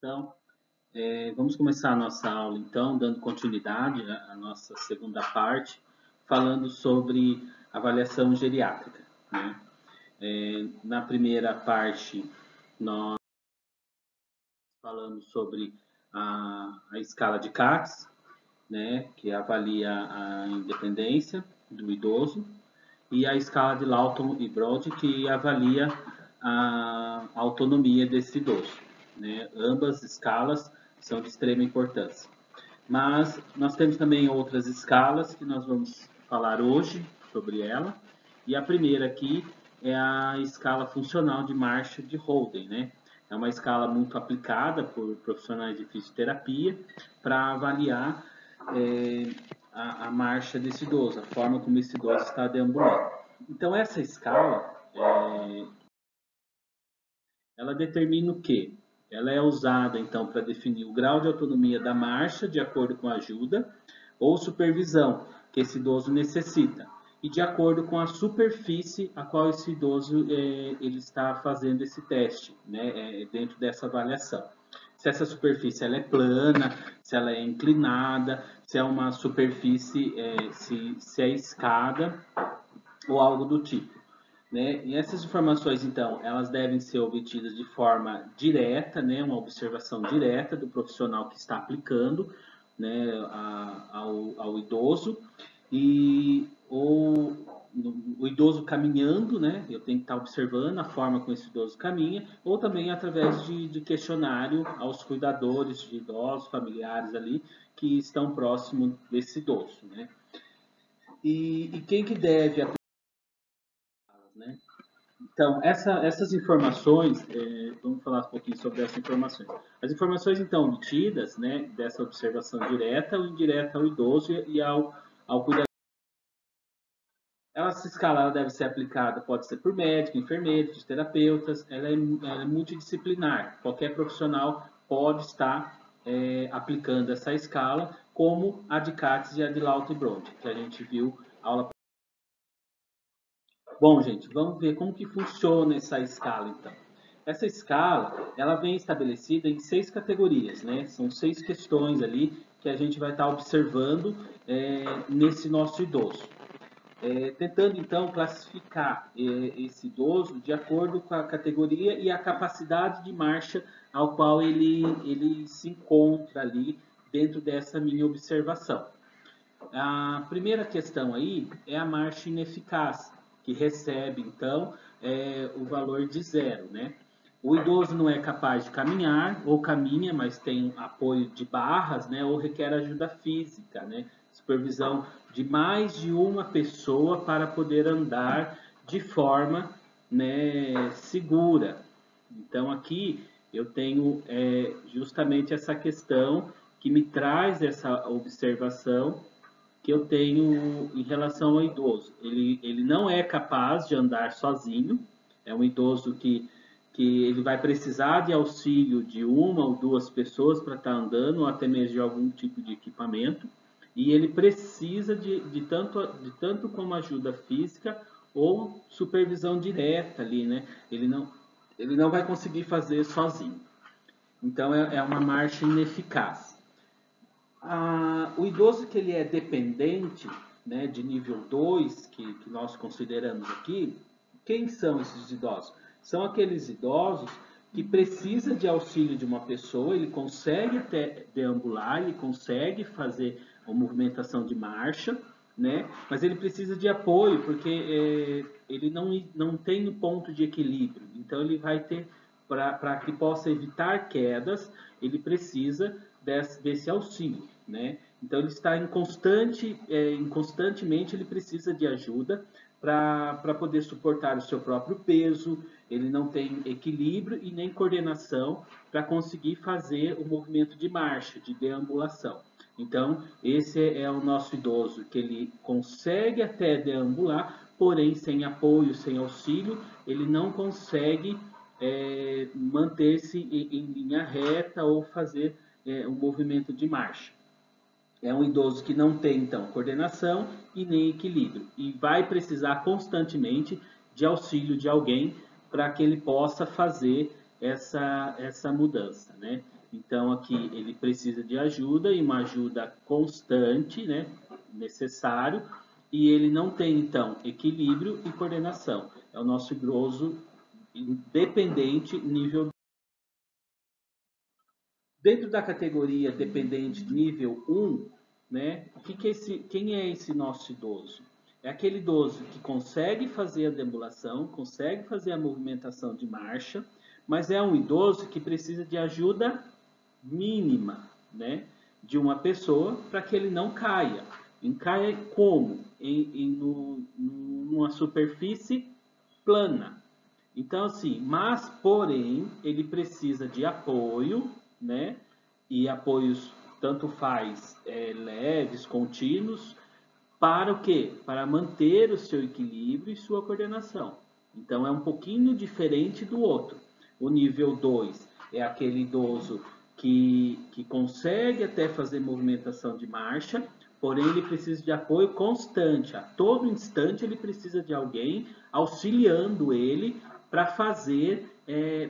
Então, vamos começar a nossa aula, então, dando continuidade à nossa segunda parte, falando sobre avaliação geriátrica, né? Na primeira parte, nós falamos sobre a escala de CACS, né, que avalia a independência do idoso, e a escala de Lawton e Broad, que avalia a autonomia desse idoso, né? Ambas escalas são de extrema importância. Mas nós temos também outras escalas que nós vamos falar hoje sobre ela. E a primeira aqui é a escala funcional de marcha de Holden, né? É uma escala muito aplicada por profissionais de fisioterapia para avaliar a marcha desse idoso, a forma como esse idoso está deambulando. Então, essa escala, ela determina o quê? Ela é usada, então, para definir o grau de autonomia da marcha de acordo com a ajuda ou supervisão que esse idoso necessita e de acordo com a superfície a qual esse idoso ele está fazendo esse teste, né, dentro dessa avaliação. Se essa superfície ela é plana, se ela é inclinada, se é uma superfície, se é escada ou algo do tipo. Né? E essas informações, então, elas devem ser obtidas de forma direta, né? Uma observação direta do profissional que está aplicando, né, ao idoso, ou o idoso caminhando, né? Eu tenho que estar observando a forma como esse idoso caminha, ou também através de questionário aos cuidadores de idosos, familiares ali, que estão próximos desse idoso, né? E quem que deve aplicar, né? Então, essas informações, vamos falar um pouquinho sobre essas informações. As informações, então, obtidas, né, dessa observação direta ou indireta ao idoso e ao cuidador. Essa escala ela deve ser aplicada, pode ser por médico, enfermeiro, fisioterapeutas, ela é multidisciplinar. Qualquer profissional pode estar aplicando essa escala, como a de CATS e a de Lawton e Broad, que a gente viu aula. Bom, gente, vamos ver como que funciona essa escala, então. Essa escala, ela vem estabelecida em 6 categorias, né? São 6 questões ali que a gente vai estar observando nesse nosso idoso. Tentando, então, classificar esse idoso de acordo com a categoria e a capacidade de marcha ao qual ele se encontra ali dentro dessa minha observação. A primeira questão aí é a marcha ineficaz, que recebe, então, o valor de 0, né? O idoso não é capaz de caminhar, ou caminha, mas tem apoio de barras, né? Ou requer ajuda física, né? Supervisão de mais de uma pessoa para poder andar de forma, né, segura. Então, aqui eu tenho justamente essa questão que me traz essa observação que eu tenho em relação ao idoso. Ele não é capaz de andar sozinho, é um idoso que ele vai precisar de auxílio de uma ou duas pessoas para estar andando, ou até mesmo de algum tipo de equipamento, e ele precisa de tanto como ajuda física ou supervisão direta ali, né? Ele não vai conseguir fazer sozinho. Então, é uma marcha ineficaz. O idoso que ele é dependente, né, de nível 2, que nós consideramos aqui, quem são esses idosos? São aqueles idosos que precisam de auxílio de uma pessoa, ele consegue até deambular, ele consegue fazer uma movimentação de marcha, né, mas ele precisa de apoio, porque ele não tem um ponto de equilíbrio. Então, ele vai ter, para que possa evitar quedas, ele precisa desse auxílio, né? Então ele está constantemente ele precisa de ajuda para poder suportar o seu próprio peso, ele não tem equilíbrio e nem coordenação para conseguir fazer o movimento de marcha, de deambulação. Então, esse é o nosso idoso, que ele consegue até deambular, porém sem apoio, sem auxílio, ele não consegue manter-se em linha reta ou fazer um movimento de marcha. É um idoso que não tem, então, coordenação e nem equilíbrio. E vai precisar constantemente de auxílio de alguém para que ele possa fazer essa mudança, né? Então aqui ele precisa de ajuda e uma ajuda constante, né, necessário, e ele não tem então equilíbrio e coordenação. É o nosso idoso independente nível. Dentro da categoria dependente nível 1, né, quem é esse nosso idoso? É aquele idoso que consegue fazer a deambulação, consegue fazer a movimentação de marcha, mas é um idoso que precisa de ajuda mínima, né, de uma pessoa para que ele não caia. E caia como? Numa superfície plana. Então, assim, mas, porém, ele precisa de apoio, né? E apoios, tanto faz, leves, contínuos, para o quê? Para manter o seu equilíbrio e sua coordenação. Então, é um pouquinho diferente do outro. O nível 2 é aquele idoso que consegue até fazer movimentação de marcha, porém ele precisa de apoio constante. A todo instante ele precisa de alguém auxiliando ele para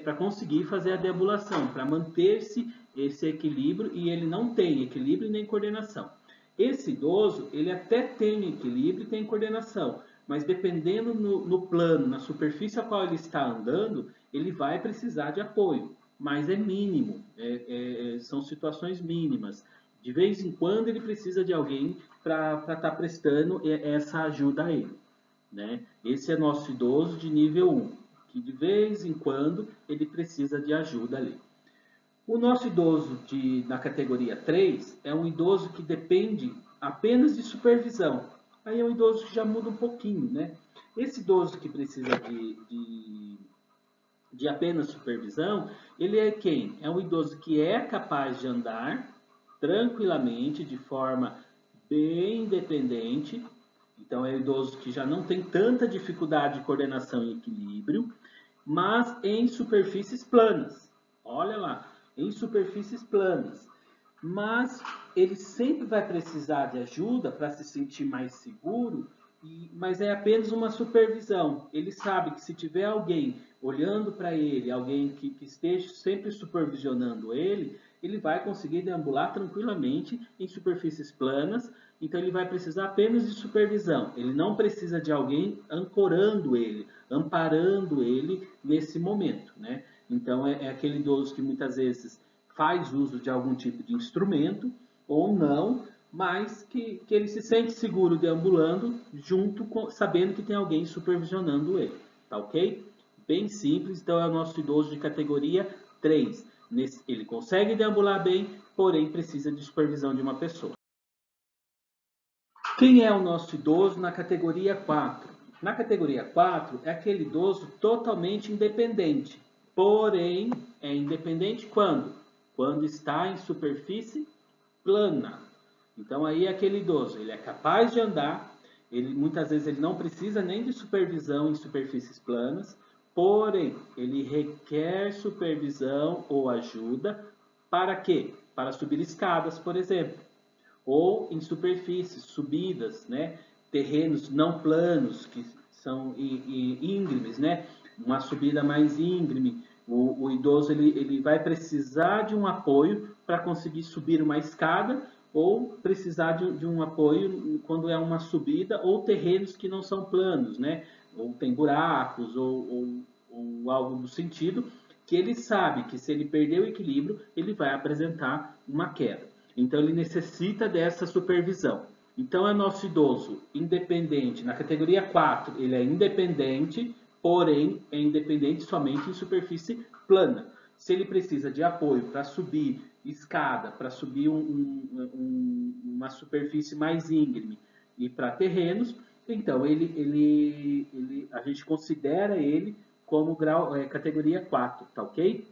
para conseguir fazer a deambulação, para manter-se esse equilíbrio, e ele não tem equilíbrio nem coordenação. Esse idoso, ele até tem equilíbrio e tem coordenação, mas dependendo no plano, na superfície a qual ele está andando, ele vai precisar de apoio, mas é mínimo, são situações mínimas. De vez em quando ele precisa de alguém para estar prestando essa ajuda a ele, né? Esse é nosso idoso de nível 1, que de vez em quando ele precisa de ajuda ali. O nosso idoso na categoria 3 é um idoso que depende apenas de supervisão. Aí é um idoso que já muda um pouquinho, né? Esse idoso que precisa de apenas supervisão, ele é quem? É um idoso que é capaz de andar tranquilamente, de forma bem independente. Então é um idoso que já não tem tanta dificuldade de coordenação e equilíbrio, mas em superfícies planas. Olha lá, em superfícies planas. Mas ele sempre vai precisar de ajuda para se sentir mais seguro, mas é apenas uma supervisão. Ele sabe que se tiver alguém olhando para ele, alguém que esteja sempre supervisionando ele, ele vai conseguir deambular tranquilamente em superfícies planas. Então ele vai precisar apenas de supervisão. Ele não precisa de alguém ancorando ele, amparando ele nesse momento, né? Então é aquele idoso que muitas vezes faz uso de algum tipo de instrumento ou não, mas que ele se sente seguro deambulando sabendo que tem alguém supervisionando ele, tá ok? Bem simples, então é o nosso idoso de categoria 3. Ele consegue deambular bem, porém precisa de supervisão de uma pessoa. Quem é o nosso idoso na categoria 4? Na categoria 4 é aquele idoso totalmente independente, porém é independente quando? Quando está em superfície plana. Então aí é aquele idoso, ele é capaz de andar, muitas vezes ele não precisa nem de supervisão em superfícies planas, porém ele requer supervisão ou ajuda para quê? Para subir escadas, por exemplo, ou em superfícies, subidas, né? Terrenos não planos, que são íngremes, né? Uma subida mais íngreme. O idoso ele vai precisar de um apoio para conseguir subir uma escada, ou precisar de um apoio quando é uma subida, ou terrenos que não são planos, né? Ou tem buracos, ou algo do sentido, que ele sabe que se ele perder o equilíbrio, ele vai apresentar uma queda. Então ele necessita dessa supervisão. Então é nosso idoso independente. Na categoria 4, ele é independente, porém é independente somente em superfície plana. Se ele precisa de apoio para subir escada, para subir uma superfície mais íngreme e para terrenos, então a gente considera ele como categoria 4, tá ok?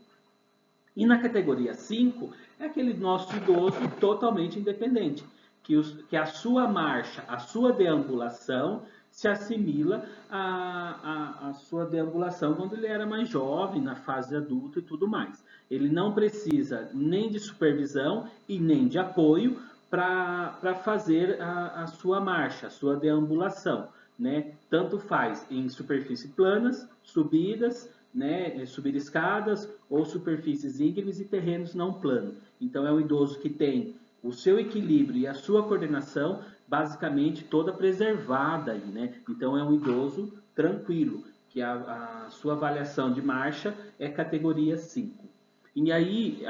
E na categoria 5 é aquele nosso idoso totalmente independente, que a sua marcha, a sua deambulação se assimila à sua deambulação quando ele era mais jovem, na fase adulta e tudo mais. Ele não precisa nem de supervisão e nem de apoio para fazer a sua marcha, a sua deambulação, né? Tanto faz em superfícies planas, subidas, né, subir escadas ou superfícies íngremes e terrenos não planos. Então é um idoso que tem o seu equilíbrio e a sua coordenação basicamente toda preservada aí, né? Então é um idoso tranquilo, que a sua avaliação de marcha é categoria 5. E aí,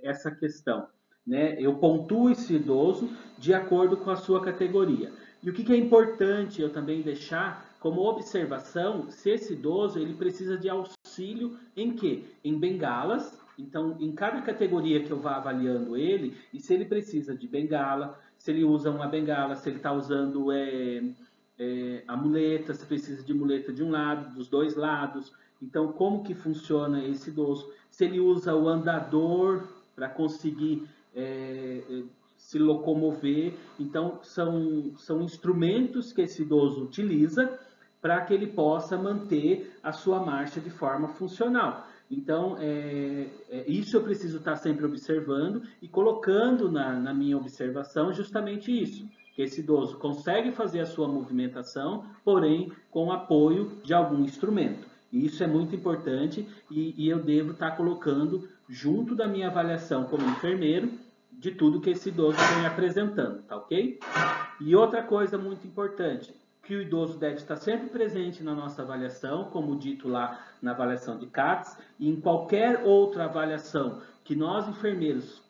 essa questão, né? Eu pontuo esse idoso de acordo com a sua categoria. E o que é importante eu também deixar como observação, se esse idoso ele precisa de auxílio em quê? Em bengalas. Então, em cada categoria que eu vá avaliando ele, e se ele precisa de bengala, se ele usa uma bengala, se ele está usando a muleta, se precisa de muleta de um lado, dos dois lados. Então, como que funciona esse idoso? Se ele usa o andador para conseguir se locomover. Então, são instrumentos que esse idoso utiliza para que ele possa manter a sua marcha de forma funcional. Então, isso eu preciso estar sempre observando e colocando na minha observação justamente isso, que esse idoso consegue fazer a sua movimentação, porém com apoio de algum instrumento. E isso é muito importante e eu devo estar colocando junto da minha avaliação como enfermeiro de tudo que esse idoso vem apresentando, tá ok? E outra coisa muito importante, que o idoso deve estar sempre presente na nossa avaliação, como dito lá na avaliação de CATS, e em qualquer outra avaliação que nós enfermeiros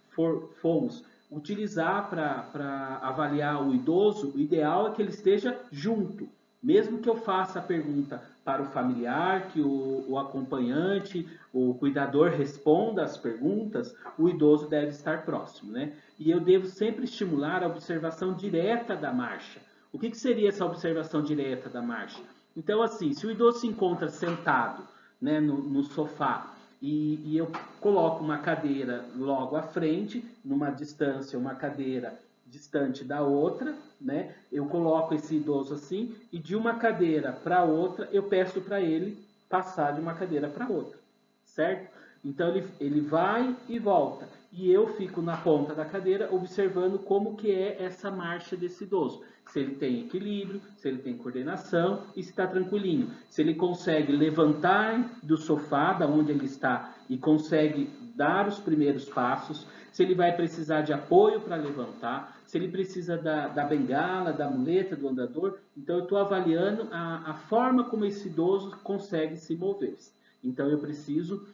formos utilizar para avaliar o idoso, o ideal é que ele esteja junto. Mesmo que eu faça a pergunta para o familiar, que o acompanhante, o cuidador responda as perguntas, o idoso deve estar próximo, né? E eu devo sempre estimular a observação direta da marcha. O que seria essa observação direta da marcha? Então, assim, se o idoso se encontra sentado, né, no sofá e eu coloco uma cadeira logo à frente, numa distância, uma cadeira distante da outra, né? Eu coloco esse idoso assim e de uma cadeira para outra eu peço para ele passar de uma cadeira para outra, certo? Então ele vai e volta e eu fico na ponta da cadeira observando como que é essa marcha desse idoso, se ele tem equilíbrio, se ele tem coordenação e se está tranquilinho, se ele consegue levantar do sofá da onde ele está e consegue dar os primeiros passos, se ele vai precisar de apoio para levantar, se ele precisa da bengala, da muleta, do andador. Então, eu estou avaliando a forma como esse idoso consegue se mover. Então, eu preciso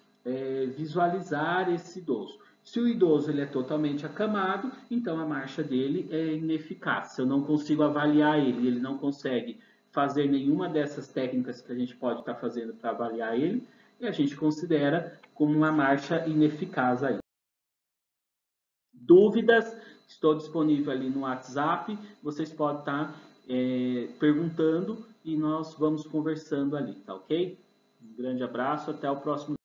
visualizar esse idoso. Se o idoso ele é totalmente acamado, então a marcha dele é ineficaz. Se eu não consigo avaliar ele, ele não consegue fazer nenhuma dessas técnicas que a gente pode estar fazendo para avaliar ele, e a gente considera como uma marcha ineficaz aí. Dúvidas, estou disponível ali no WhatsApp, vocês podem estar perguntando e nós vamos conversando ali, tá ok? Um grande abraço, até o próximo